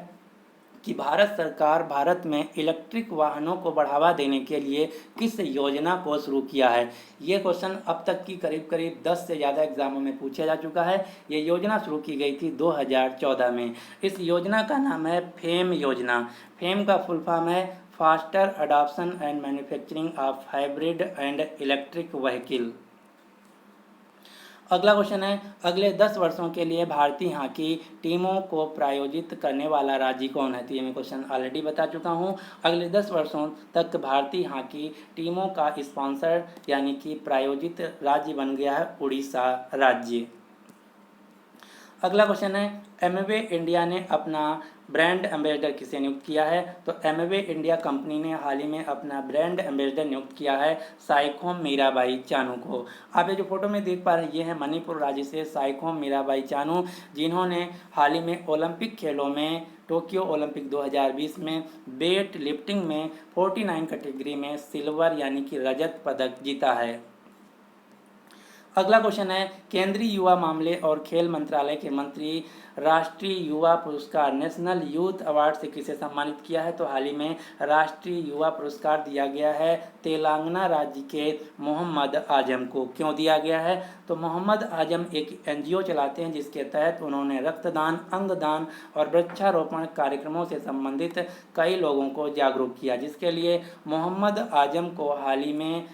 कि भारत सरकार भारत में इलेक्ट्रिक वाहनों को बढ़ावा देने के लिए किस योजना को शुरू किया है। ये क्वेश्चन अब तक की करीब 10 से ज़्यादा एग्जामों में पूछा जा चुका है। ये योजना शुरू की गई थी 2014 में। इस योजना का नाम है फेम योजना। फेम का फुल फॉर्म है faster adoption and manufacturing of hybrid and electric vehicle. अगला क्वेश्चन है, अगले 10 वर्षों के लिए भारतीय हॉकी टीमों को प्रायोजित करने वाला राज्य कौन है। तो ये मैं क्वेश्चन ऑलरेडी बता चुका हूँ। अगले 10 वर्षों तक भारतीय हॉकी टीमों का स्पॉन्सर यानी कि प्रायोजित राज्य बन गया है उड़ीसा राज्य। अगला क्वेश्चन है, एमवे इंडिया ने अपना ब्रांड एम्बेसडर किसे नियुक्त किया है। तो एमवे इंडिया कंपनी ने हाल ही में अपना ब्रांड एम्बेसडर नियुक्त किया है साइखोम मीराबाई चानू को। आप ये जो फोटो में देख पा रहे हैं, ये है मणिपुर राज्य से साइखोम मीराबाई चानू, जिन्होंने हाल ही में ओलंपिक खेलों में टोक्यो ओलंपिक 2020 में वेट लिफ्टिंग में 49 कैटेगरी में सिल्वर यानी कि रजत पदक जीता है। अगला क्वेश्चन है, केंद्रीय युवा मामले और खेल मंत्रालय के मंत्री राष्ट्रीय युवा पुरस्कार नेशनल यूथ अवार्ड से किसे सम्मानित किया है। तो हाल ही में राष्ट्रीय युवा पुरस्कार दिया गया है तेलंगाना राज्य के मोहम्मद आजम को। क्यों दिया गया है। तो मोहम्मद आजम एक एनजीओ चलाते हैं जिसके तहत उन्होंने रक्तदान, अंगदान और वृक्षारोपण कार्यक्रमों से संबंधित कई लोगों को जागरूक किया, जिसके लिए मोहम्मद आजम को हाल ही में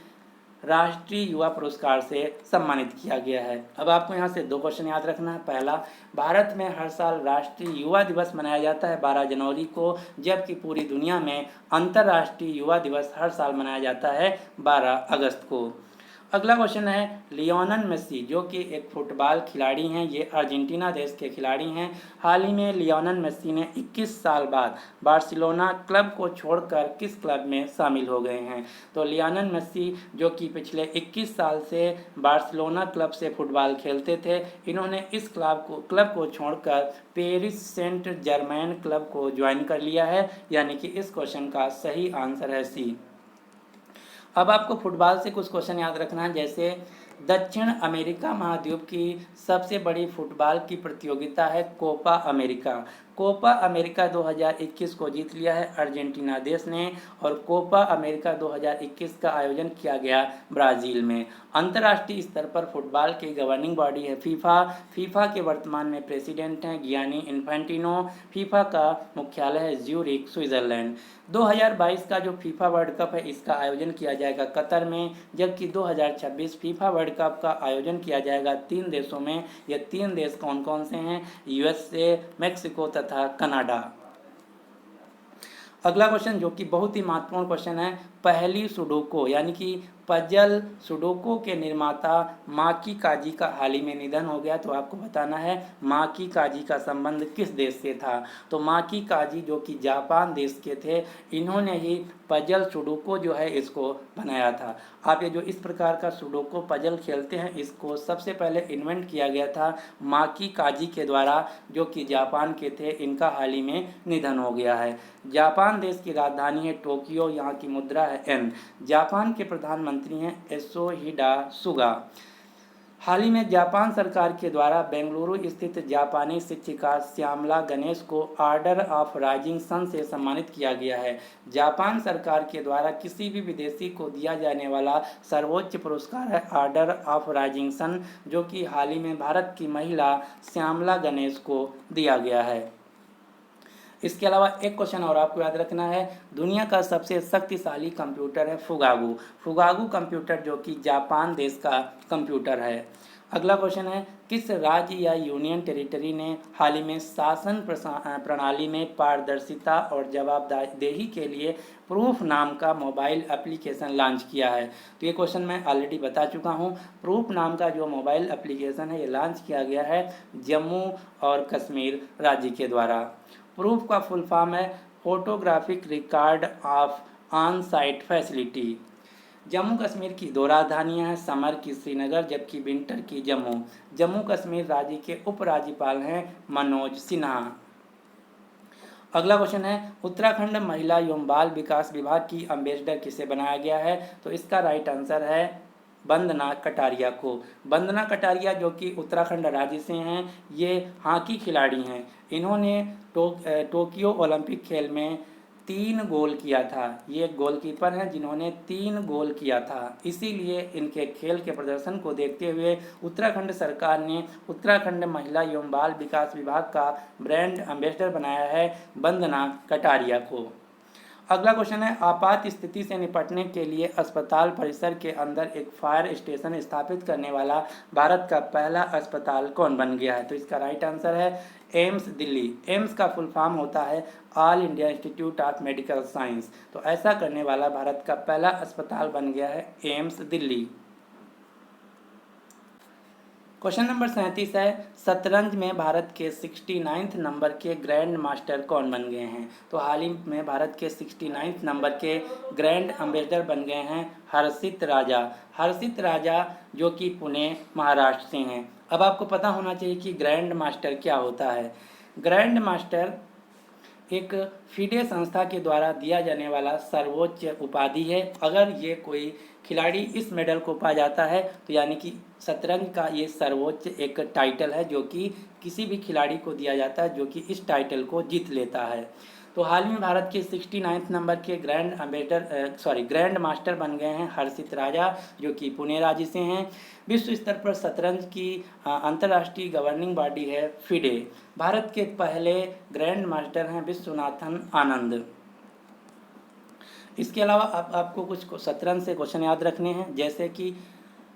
राष्ट्रीय युवा पुरस्कार से सम्मानित किया गया है। अब आपको यहाँ से 2 क्वेश्चन याद रखना है। पहला, भारत में हर साल राष्ट्रीय युवा दिवस मनाया जाता है 12 जनवरी को, जबकि पूरी दुनिया में अंतर्राष्ट्रीय युवा दिवस हर साल मनाया जाता है 12 अगस्त को। अगला क्वेश्चन है, लियोनेल मेसी जो कि एक फुटबॉल खिलाड़ी हैं, ये अर्जेंटीना देश के खिलाड़ी हैं। हाल ही में लियोनेल मेसी ने 21 साल बाद बार्सिलोना क्लब को छोड़कर किस क्लब में शामिल हो गए हैं। तो लियोनेल मेसी जो कि पिछले 21 साल से बार्सिलोना क्लब से फुटबॉल खेलते थे, इन्होंने इस क्लब को छोड़कर पेरिस सेंट जर्मैन क्लब को ज्वाइन कर लिया है, यानी कि इस क्वेश्चन का सही आंसर है सी। अब आपको फुटबॉल से कुछ क्वेश्चन याद रखना है, जैसे दक्षिण अमेरिका महाद्वीप की सबसे बड़ी फुटबॉल की प्रतियोगिता है कोपा अमेरिका। कोपा अमेरिका 2021 को जीत लिया है अर्जेंटीना देश ने, और कोपा अमेरिका 2021 का आयोजन किया गया ब्राज़ील में। अंतर्राष्ट्रीय स्तर पर फुटबॉल की गवर्निंग बॉडी है फीफा। फीफा के वर्तमान में प्रेसिडेंट हैं गियानी इन्फेंटिनो। फीफा का मुख्यालय है ज्यूरिख, स्विट्जरलैंड। 2022 का जो फीफा वर्ल्ड कप है, इसका आयोजन किया जाएगा कतर में, जबकि 2026 फीफा वर्ल्ड कप का आयोजन किया जाएगा 3 देशों में। ये 3 देश कौन कौन से हैं, यूएसए, मेक्सिको तथा कनाडा। अगला क्वेश्चन जो कि बहुत ही महत्वपूर्ण क्वेश्चन है, पहली सुडोको यानी कि पजल सुडोको के निर्माता माकी काजी का हाल ही में निधन हो गया। तो आपको बताना है माकी काजी का संबंध किस देश से था। तो माकी काजी जो कि जापान देश के थे, इन्होंने ही पजल सुडोको जो है इसको बनाया था। आप ये जो इस प्रकार का सुडोको पजल खेलते हैं, इसको सबसे पहले इन्वेंट किया गया था माकी काजी के द्वारा, जो कि जापान के थे। इनका हाल ही में निधन हो गया है। जापान देश की राजधानी है टोक्यो, यहाँ की मुद्रा है एन। जापान के प्रधानमंत्री हैं योशिहिडे सुगा। हाल ही में जापान सरकार के द्वारा बेंगलुरु स्थित जापानी शिक्षिका श्यामला गणेश को ऑर्डर ऑफ राइजिंग सन से सम्मानित किया गया है। जापान सरकार के द्वारा किसी भी विदेशी को दिया जाने वाला सर्वोच्च पुरस्कार है ऑर्डर ऑफ राइजिंग सन, जो कि हाल ही में भारत की महिला श्यामला गणेश को दिया गया है। इसके अलावा एक क्वेश्चन और आपको याद रखना है, दुनिया का सबसे शक्तिशाली कंप्यूटर है फुगागू। फुगागू कंप्यूटर जो कि जापान देश का कंप्यूटर है। अगला क्वेश्चन है, किस राज्य या यूनियन टेरिटरी ने हाल ही में शासन प्रणाली में पारदर्शिता और जवाबदेही के लिए प्रूफ नाम का मोबाइल एप्लीकेशन लॉन्च किया है? तो ये क्वेश्चन मैं ऑलरेडी बता चुका हूँ। प्रूफ नाम का जो मोबाइल एप्लीकेशन है ये लॉन्च किया गया है जम्मू और कश्मीर राज्य के द्वारा। प्रूफ का फुल फॉर्म है photographic record of on site facility. Jammu Kashmir की दो राजधानियां हैं, समर की श्रीनगर जबकि विंटर की जम्मू। जम्मू कश्मीर राज्य के उपराज्यपाल हैं मनोज सिन्हा। अगला क्वेश्चन है, उत्तराखंड महिला एवं बाल विकास विभाग की एम्बेसडर किसे बनाया गया है? तो इसका राइट आंसर है वंदना कटारिया को। वंदना कटारिया जो कि उत्तराखंड राज्य से हैं, ये हॉकी खिलाड़ी हैं। इन्होंने टोक्यो ओलंपिक खेल में 3 गोल किया था। ये एक गोलकीपर हैं जिन्होंने 3 गोल किया था, इसीलिए इनके खेल के प्रदर्शन को देखते हुए उत्तराखंड सरकार ने उत्तराखंड महिला एवं बाल विकास विभाग का ब्रांड एम्बेसडर बनाया है वंदना कटारिया को। अगला क्वेश्चन है, आपात स्थिति से निपटने के लिए अस्पताल परिसर के अंदर एक फायर स्टेशन स्थापित करने वाला भारत का पहला अस्पताल कौन बन गया है? तो इसका राइट आंसर है एम्स दिल्ली। एम्स का फुल फॉर्म होता है all India institute of medical science. तो ऐसा करने वाला भारत का पहला अस्पताल बन गया है एम्स दिल्ली। क्वेश्चन नंबर 37 है, शतरंज में भारत के 69 नंबर के ग्रैंड मास्टर कौन बन गए हैं? तो हाल ही में भारत के 69 नंबर के ग्रैंड एम्बेसडर बन गए हैं हर्षित राजा। हर्षित राजा जो कि पुणे महाराष्ट्र से हैं। अब आपको पता होना चाहिए कि ग्रैंड मास्टर क्या होता है। ग्रैंड मास्टर एक फीडे संस्था के द्वारा दिया जाने वाला सर्वोच्च उपाधि है। अगर ये कोई खिलाड़ी इस मेडल को पा जाता है तो यानी कि शतरंज का ये सर्वोच्च एक टाइटल है जो कि किसी भी खिलाड़ी को दिया जाता है जो कि इस टाइटल को जीत लेता है। तो हाल में भारत के 69 नंबर के ग्रैंड मास्टर बन गए हैं हर्षित राजा जो कि पुणे राज्य से हैं। विश्व स्तर पर शतरंज की अंतर्राष्ट्रीय गवर्निंग बॉडी है फिडे। भारत के पहले ग्रैंड मास्टर हैं विश्वनाथन आनंद। इसके अलावा आपको कुछ शतरंज से क्वेश्चन याद रखने हैं, जैसे कि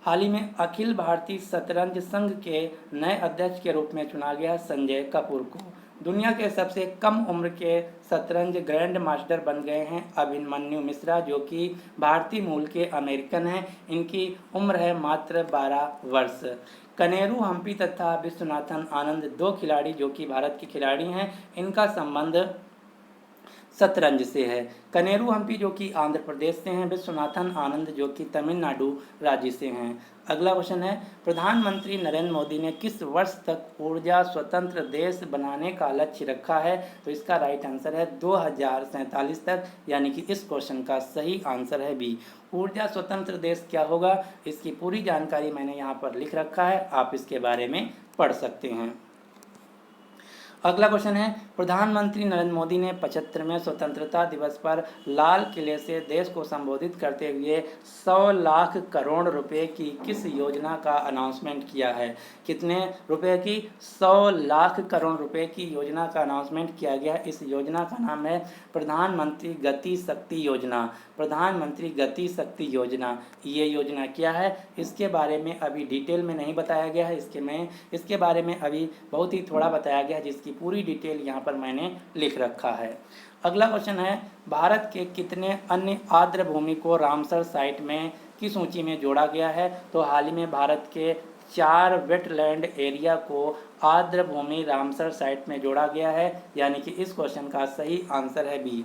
हाल ही में अखिल भारतीय शतरंज संघ के नए अध्यक्ष के रूप में चुना गया संजय कपूर को। दुनिया के सबसे कम उम्र के शतरंज ग्रैंड मास्टर बन गए हैं अभिमन्यु मिश्रा जो कि भारतीय मूल के अमेरिकन हैं। इनकी उम्र है मात्र 12 वर्ष। कनेरू हम्पी तथा विश्वनाथन आनंद 2 खिलाड़ी जो कि भारत के खिलाड़ी हैं, इनका संबंध शतरंज से है। कनेरू हम्पी जो कि आंध्र प्रदेश से हैं, विश्वनाथन आनंद जो कि तमिलनाडु राज्य से हैं। अगला क्वेश्चन है, प्रधानमंत्री नरेंद्र मोदी ने किस वर्ष तक ऊर्जा स्वतंत्र देश बनाने का लक्ष्य रखा है? तो इसका राइट आंसर है 2047 तक, यानी कि इस क्वेश्चन का सही आंसर है बी। ऊर्जा स्वतंत्र देश क्या होगा, इसकी पूरी जानकारी मैंने यहाँ पर लिख रखा है, आप इसके बारे में पढ़ सकते हैं। अगला क्वेश्चन है, प्रधानमंत्री नरेंद्र मोदी ने 75वें स्वतंत्रता दिवस पर लाल किले से देश को संबोधित करते हुए 100 लाख करोड़ रुपए की किस योजना का अनाउंसमेंट किया है? कितने रुपए की? 100 लाख करोड़ रुपए की योजना का अनाउंसमेंट किया गया। इस योजना का नाम है प्रधानमंत्री गति शक्ति योजना। प्रधानमंत्री गति शक्ति योजना, ये योजना क्या है इसके बारे में अभी डिटेल में नहीं बताया गया है। इसके बारे में अभी बहुत ही थोड़ा बताया गया है, जिसकी पूरी डिटेल यहाँ पर मैंने लिख रखा है। अगला क्वेश्चन है, भारत के कितने अन्य आर्द्र भूमि को रामसर साइट में की सूची में जोड़ा गया है? तो हाल ही में भारत के 4 वेटलैंड एरिया को आर्द्र भूमि रामसर साइट में जोड़ा गया है, यानी कि इस क्वेश्चन का सही आंसर है बी।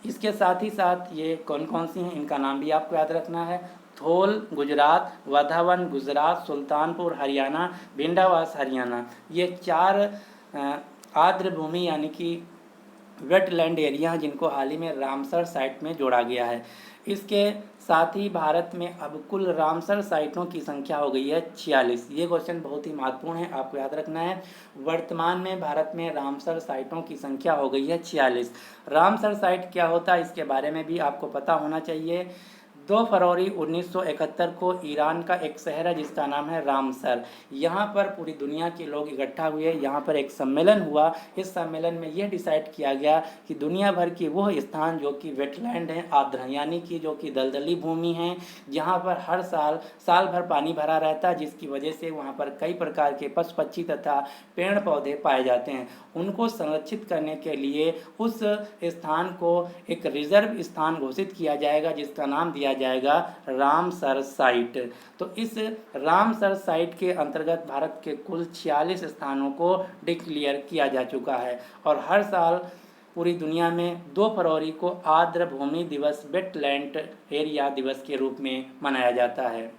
इसके साथ ही साथ ये कौन कौन सी हैं इनका नाम भी आपको याद रखना है। थोल गुजरात, वधावन गुजरात, सुल्तानपुर हरियाणा, भिंडावास हरियाणा, ये 4 आर्द्र भूमि यानी कि वेटलैंड एरिया जिनको हाल ही में रामसर साइट में जोड़ा गया है। इसके साथ ही भारत में अब कुल रामसर साइटों की संख्या हो गई है 46। ये क्वेश्चन बहुत ही महत्वपूर्ण है, आपको याद रखना है। वर्तमान में भारत में रामसर साइटों की संख्या हो गई है 46। रामसर साइट क्या होता है इसके बारे में भी आपको पता होना चाहिए। 2 फरवरी 1971 को ईरान का एक शहर है जिसका नाम है रामसर। यहाँ पर पूरी दुनिया के लोग इकट्ठा हुए, यहाँ पर एक सम्मेलन हुआ। इस सम्मेलन में यह डिसाइड किया गया कि दुनिया भर की वह स्थान जो कि वेटलैंड हैं, आर्द्र यानी कि जो कि दलदली भूमि हैं, जहाँ पर हर साल भर पानी भरा रहता है, जिसकी वजह से वहाँ पर कई प्रकार के पशु पक्षी तथा पेड़ पौधे पाए जाते हैं। उनको संरक्षित करने के लिए उस स्थान को एक रिजर्व स्थान घोषित किया जाएगा जिसका नाम दिया जाएगा रामसर साइट। तो इस रामसर साइट के अंतर्गत भारत के कुल 46 स्थानों को डिक्लेयर किया जा चुका है और हर साल पूरी दुनिया में 2 फरवरी को आर्द्र भूमि दिवस, वेटलैंड एरिया दिवस के रूप में मनाया जाता है।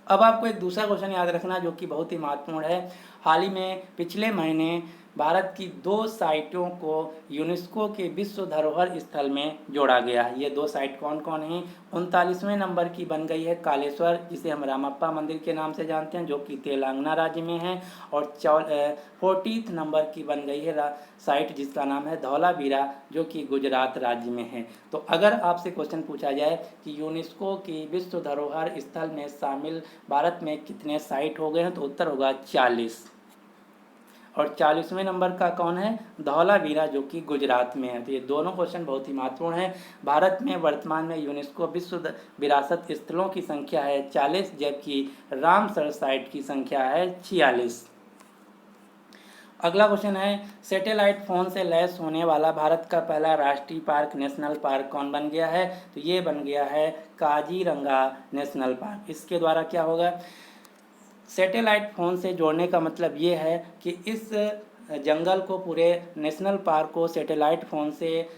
अब आपको एक दूसरा क्वेश्चन याद रखना जो कि बहुत ही महत्वपूर्ण है। हाल ही में पिछले महीने भारत की 2 साइटों को यूनेस्को के विश्व धरोहर स्थल में जोड़ा गया है। ये 2 साइट कौन कौन हैं? 39वें नंबर की बन गई है कालेश्वर, जिसे हम रामप्पा मंदिर के नाम से जानते हैं, जो कि तेलंगाना राज्य में है। और 40th नंबर की बन गई है साइट जिसका नाम है धौलावीरा, जो कि गुजरात राज्य में है। तो अगर आपसे क्वेश्चन पूछा जाए कि यूनेस्को की विश्व धरोहर स्थल में शामिल भारत में कितने साइट हो गए हैं, तो उत्तर होगा 40। और 40वें नंबर का कौन है? धौलावीरा, जो कि गुजरात में है। तो ये दोनों क्वेश्चन बहुत ही महत्वपूर्ण हैं। भारत में वर्तमान में यूनेस्को विश्व विरासत स्थलों की संख्या है 40, जबकि रामसर साइट की संख्या है 46। अगला क्वेश्चन है, सैटेलाइट फोन से लैस होने वाला भारत का पहला राष्ट्रीय पार्क, नेशनल पार्क कौन बन गया है? तो ये बन गया है काजीरंगा नेशनल पार्क। इसके द्वारा क्या होगा? सैटेलाइट फ़ोन से जोड़ने का मतलब ये है कि इस जंगल को, पूरे नेशनल पार्क को सैटेलाइट फ़ोन से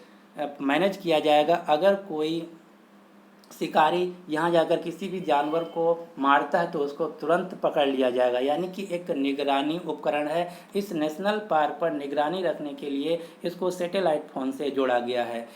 मैनेज किया जाएगा। अगर कोई शिकारी यहाँ जाकर किसी भी जानवर को मारता है तो उसको तुरंत पकड़ लिया जाएगा, यानी कि एक निगरानी उपकरण है। इस नेशनल पार्क पर निगरानी रखने के लिए इसको सैटेलाइट फ़ोन से जोड़ा गया है।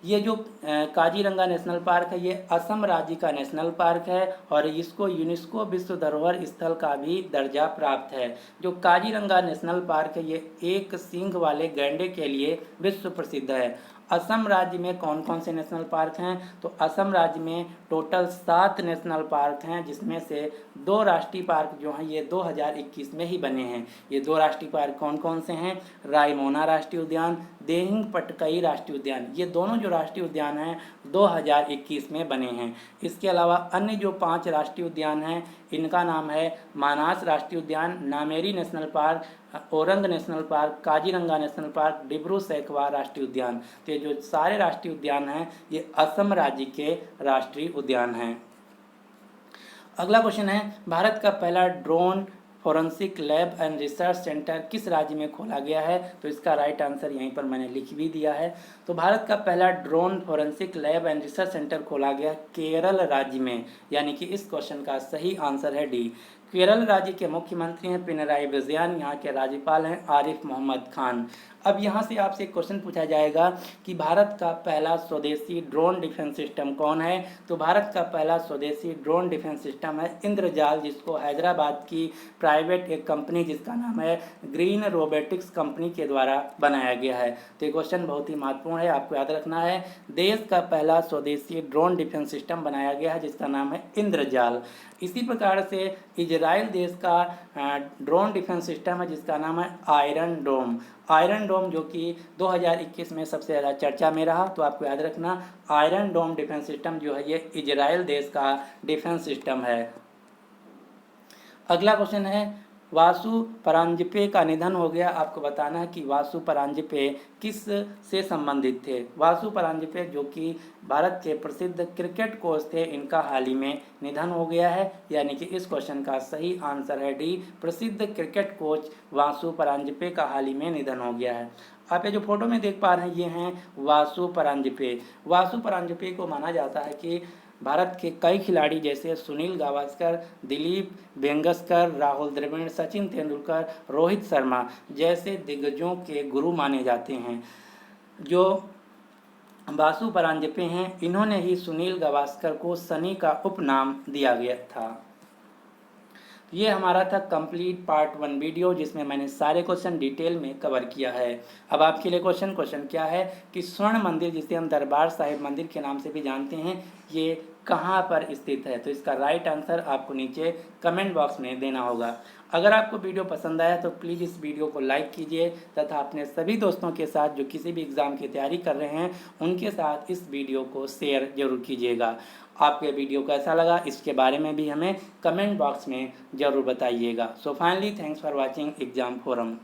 ये जो काजीरंगा नेशनल पार्क है, ये असम राज्य का नेशनल पार्क है और इसको यूनेस्को विश्व धरोहर स्थल का भी दर्जा प्राप्त है। जो काजीरंगा नेशनल पार्क है, ये एक सींग वाले गैंडे के लिए विश्व प्रसिद्ध है। असम राज्य में कौन कौन से नेशनल पार्क हैं? तो असम राज्य में टोटल 7 नेशनल पार्क हैं, जिसमें से 2 राष्ट्रीय पार्क जो हैं ये 2021 में ही बने हैं। ये 2 राष्ट्रीय पार्क कौन कौन से हैं? रायमोना राष्ट्रीय उद्यान, देहिंग पटकई राष्ट्रीय उद्यान। ये दोनों जो राष्ट्रीय उद्यान हैं 2021 में बने हैं। इसके अलावा अन्य जो 5 राष्ट्रीय उद्यान हैं, इनका नाम है मानास राष्ट्रीय उद्यान, Nameri national park, Orang national park, Kaziranga national park, Dibru Saikhowa राष्ट्रीय उद्यान। तो ये जो सारे राष्ट्रीय उद्यान हैं ये असम राज्य के राष्ट्रीय उद्यान हैं। अगला क्वेश्चन है, भारत का पहला drone forensic lab and research centre किस राज्य में खोला गया है? तो इसका राइट आंसर यहीं पर मैंने लिख भी दिया है। तो भारत का पहला drone forensic lab and research centre खोला गया केरल राज्य में, यानी कि इस क्वेश्चन का सही आंसर है डी। केरल राज्य के मुख्यमंत्री हैं पिनराई विजयन, यहाँ के राज्यपाल हैं आरिफ मोहम्मद खान। अब यहाँ से आपसे एक क्वेश्चन पूछा जाएगा कि भारत का पहला स्वदेशी ड्रोन डिफेंस सिस्टम कौन है? तो भारत का पहला स्वदेशी ड्रोन डिफेंस सिस्टम है इंद्रजाल, जिसको हैदराबाद की प्राइवेट एक कंपनी जिसका नाम है ग्रीन रोबोटिक्स कंपनी के द्वारा बनाया गया है। तो ये क्वेश्चन बहुत ही महत्वपूर्ण है, आपको याद रखना है। देश का पहला स्वदेशी ड्रोन डिफेंस सिस्टम बनाया गया है जिसका नाम है इंद्रजाल। इसी प्रकार से इजराइल देश का ड्रोन डिफेंस सिस्टम है जिसका नाम है आयरन डोम। आयरन डोम जो कि 2021 में सबसे ज़्यादा चर्चा में रहा, तो आपको याद रखना आयरन डोम डिफेंस सिस्टम जो है ये इजराइल देश का डिफेंस सिस्टम है। अगला क्वेश्चन है, वासु परांजपे का निधन हो गया। आपको बताना है कि वासु परांजपे किस से संबंधित थे। वासु परांजपे जो कि भारत के प्रसिद्ध क्रिकेट कोच थे, इनका हाल ही में निधन हो गया है, यानी कि इस क्वेश्चन का सही आंसर है डी। प्रसिद्ध क्रिकेट कोच वासु परांजपे का हाल ही में निधन हो गया है। आप ये जो फोटो में देख पा रहे हैं ये हैं वासु परांजपे। वासु परांजपे को माना जाता है कि भारत के कई खिलाड़ी जैसे सुनील गावस्कर, दिलीप वेंगसरकर, राहुल द्रविड़, सचिन तेंदुलकर, रोहित शर्मा जैसे दिग्गजों के गुरु माने जाते हैं। जो वासु परांजपे हैं, इन्होंने ही सुनील गावस्कर को सनी का उपनाम दिया गया था। ये हमारा था कंप्लीट पार्ट 1 वीडियो, जिसमें मैंने सारे क्वेश्चन डिटेल में कवर किया है। अब आपके लिए क्वेश्चन क्या है कि स्वर्ण मंदिर, जिसे हम दरबार साहिब मंदिर के नाम से भी जानते हैं, ये कहाँ पर स्थित है? तो इसका राइट आंसर आपको नीचे कमेंट बॉक्स में देना होगा। अगर आपको वीडियो पसंद आया तो प्लीज़ इस वीडियो को लाइक कीजिए तथा अपने सभी दोस्तों के साथ जो किसी भी एग्ज़ाम की तैयारी कर रहे हैं उनके साथ इस वीडियो को शेयर जरूर कीजिएगा। आपके वीडियो कैसा लगा इसके बारे में भी हमें कमेंट बॉक्स में ज़रूर बताइएगा। So finally thanks for watching exam forum.